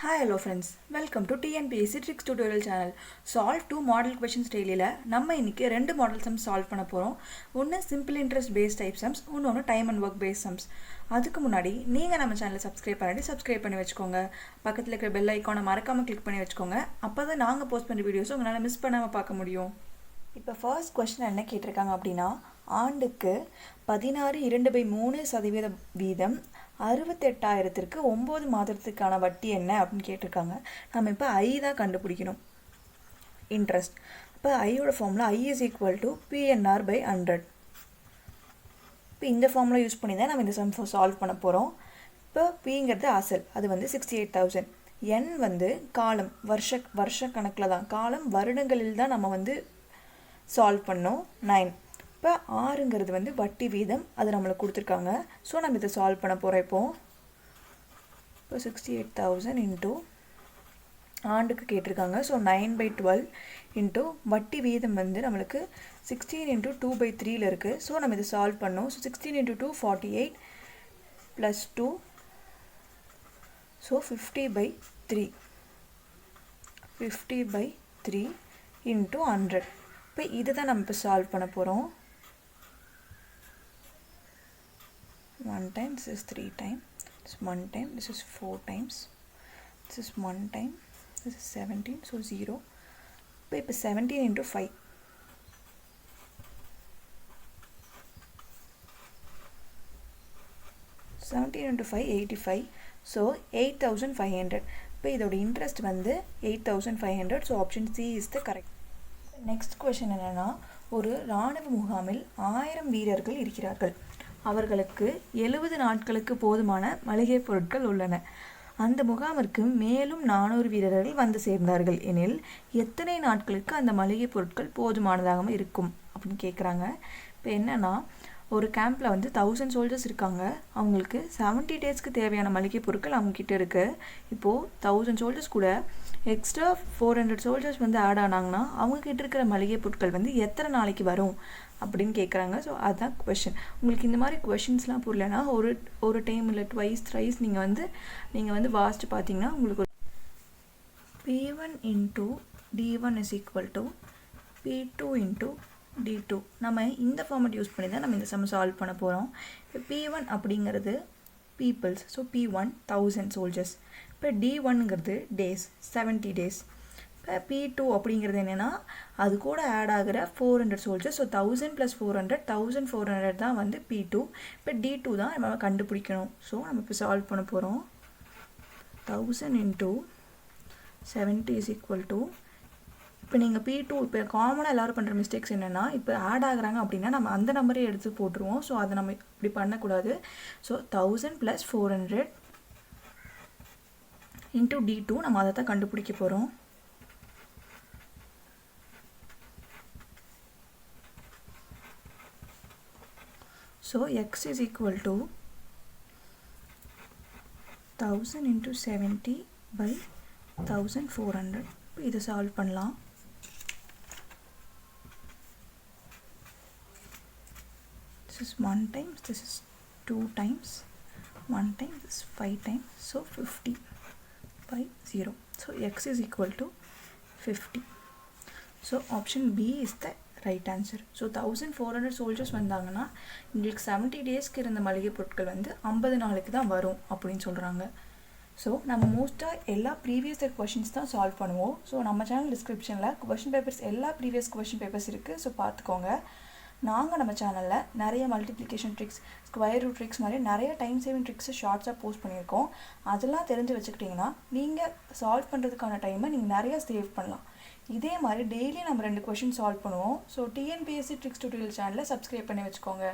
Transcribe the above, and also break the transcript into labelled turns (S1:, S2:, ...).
S1: Hi hello friends, welcome to Tnpsc Tricks Tutorial channel. Solve 2 model questions daily நம்ம இன்னைக்கு ரெண்டு model sums solve பண்ண போறோம். ஒன்னு simple interest based type sums, இன்னொன்னு time and work based sums. அதுக்கு முன்னாடி நீங்க நம்ம சேனலை subscribe பண்ணி வச்சுக்கோங்க. பக்கத்துல இருக்கிற bell icon-ஐ மறக்காம click பண்ணி வச்சுக்கோங்க. அப்பதான் நாங்க போஸ்ட் பண்ற வீடியோஸ் உங்களால மிஸ் பண்ணாம பார்க்க முடியும். இப்போ ஃபர்ஸ்ட் क्वेश्चन என்ன கேட்டிருக்காங்க அப்படினா ஆண்டுக்கு 16.2/3% வீதம் 68,000க்கு 9 மாதத்துக்கான வட்டி என்ன அப்படின்னு கேட்டிருக்காங்க. நம்ம இப்போ I தான் கண்டுபிடிக்கணும். இன்ட்ரெஸ்ட். இப்போ I ஓட formula I is equal to PNR/100. இப்போ இந்த ஃபார்முலா யூஸ் பண்ணி தான் நம்ம இந்த சம் சால்வ் பண்ண போகிறோம். இப்போ Pங்கிறது அசல், அது வந்து 68,000. N வந்து காலம், வருஷ கணக்கில் தான், காலம் வருடங்களில் தான் நம்ம வந்து சால்வ் பண்ணோம். 9. இப்போ ஆறுங்கிறது வந்து வட்டி வீதம், அது நம்மளுக்கு கொடுத்துருக்காங்க. ஸோ நம்ம இதை சால்வ் பண்ண போகிறோம். இப்போ 68,000 இன்ட்டு ஆண்டுக்கு கேட்டிருக்காங்க. ஸோ 9/12 இன்ட்டு வட்டி வீதம் வந்து நம்மளுக்கு 16 × 2/3 இருக்குது. ஸோ நம்ம இதை சால்வ் பண்ணோம். So 16 × 2 48 + 2, so 50/3 into 100. இப்போ இது தான் நம்ம இப்போ சால்வ் பண்ண போகிறோம். 1 time, this is 3 time, this is 1 time, this is 4 times, this is 1 time, this is 17, so 0. இப்போ 17 × 5. 17 × 5, 85. So 8,500. இப்போ இதோட இன்ட்ரெஸ்ட் வந்து 8,500. So option C is the correct. Next question என்னென்னா, ஒரு இராணுவ முகாமில் 1000 வீரர்கள் இருக்கிறார்கள். அவர்களுக்கு 70 நாட்களுக்கு போதுமான மளிகை பொருட்கள் உள்ளன. அந்த முகாமிற்கு மேலும் 400 வீரர்கள் வந்து சேர்ந்தார்கள் எனில் எத்தனை நாட்களுக்கு அந்த மளிகை பொருட்கள் போதுமானதாக இருக்கும் அப்படின்னு கேட்குறாங்க. இப்போ என்னென்னா, ஒரு கேம்பில் வந்து 1000 சோல்ஜர்ஸ் இருக்காங்க. அவங்களுக்கு 70 டேஸ்க்கு தேவையான மளிகை பொருட்கள் அவங்கக்கிட்ட இருக்குது. இப்போது 1000 சோல்ஜர்ஸ் கூட எக்ஸ்ட்ரா 400 சோல்ஜர்ஸ் வந்து ஆட் ஆனாங்கன்னா அவங்கக்கிட்ட இருக்கிற மளிகை பொருட்கள் வந்து எத்தனை நாளைக்கு வரும் அப்படின்னு கேட்குறாங்க. ஸோ அதுதான் கொஷின். உங்களுக்கு இந்த மாதிரி கொஷின்ஸ்லாம் புரியலன்னா ஒரு டைம் இல்லை ட்வைஸ் த்ரைஸ் நீங்கள் வந்து வாசித்து பார்த்தீங்கன்னா உங்களுக்கு P1 × D1 is equal to P2 × D2. நம்ம இந்த ஃபார்மேட் யூஸ் பண்ணி தான் நம்ம இந்த சம் சால்வ் பண்ண போகிறோம். இப்போ P1 அப்படிங்கிறது பீப்புள்ஸ், ஸோ P1 1000 சோல்ஜர்ஸ். இப்போ D1ங்கிறது டேஸ், 70 டேஸ். இப்போ P2 அப்படிங்கிறது என்னென்னா அது கூட ஆட் ஆகிற 400 சோல்ஜர்ஸ். ஸோ 1000 + 400, 1400 தான் வந்து P2. இப்போ D2 தான் நம்ம கண்டுபிடிக்கணும். ஸோ நம்ம இப்போ சால்வ் பண்ண போகிறோம். 1000 × 70 is equal to, இப்போ நீங்கள் P2, இப்போ காமனாக எல்லோரும் பண்ணுற மிஸ்டேக்ஸ் என்னென்னா, இப்போ ஆட் ஆகுறாங்க அப்படின்னா நம்ம அந்த நம்பரே எடுத்து போட்டுருவோம். ஸோ அதை நம்ம இப்படி பண்ணக்கூடாது. ஸோ 1000 + 400 × D2, நம்ம அதை தான் கண்டுபிடிக்க போகிறோம். So X is equal to 1000 × 70/1400. இப்போ இதை சால்வ் பண்ணலாம். This is 1 time, this is 2 times, 1 time, this is 5 times, so 50/0. So X is equal to 50. So option B is the right answer. So 1400 soldiers வந்தாங்கன்னா உங்களுக்கு 70 டேஸ்க்கு இருந்த மளிகை பொருட்கள் வந்து 50 நாளைக்கு தான் வரும் அப்படின்னு சொல்கிறாங்க. ஸோ நம்ம மோஸ்ட்டாக எல்லா ப்ரீவியஸ் கொஷின்ஸ் தான் சால்வ் பண்ணுவோம். ஸோ நம்ம சேனல் டிஸ்கிரிப்ஷனில் கொஷின் பேப்பர்ஸ், எல்லா ப்ரீவியஸ் கொஷின் பேப்பர்ஸ் இருக்குது. ஸோ பார்த்துக்கோங்க. நாங்கள் நம்ம சேனலில் நிறைய multiplication tricks, square root tricks மாதிரி நிறைய டைம் சேவிங் ட்ரிக்ஸை ஷார்ட்ஸாக போஸ்ட் பண்ணியிருக்கோம். அதெல்லாம் தெரிஞ்சு வச்சுக்கிட்டிங்கன்னா நீங்கள் சால்வ் பண்ணுறதுக்கான டைமை நீங்கள் நிறையா சேவ் பண்ணலாம். இதே மாதிரி டெய்லி நம்ம 2 கொஷின் சால்வ் பண்ணுவோம். ஸோ TNPSC ட்ரிக்ஸ் டியூட்டோரியல் சேனலை சப்ஸ்கிரைப் பண்ணி வச்சுக்கோங்க.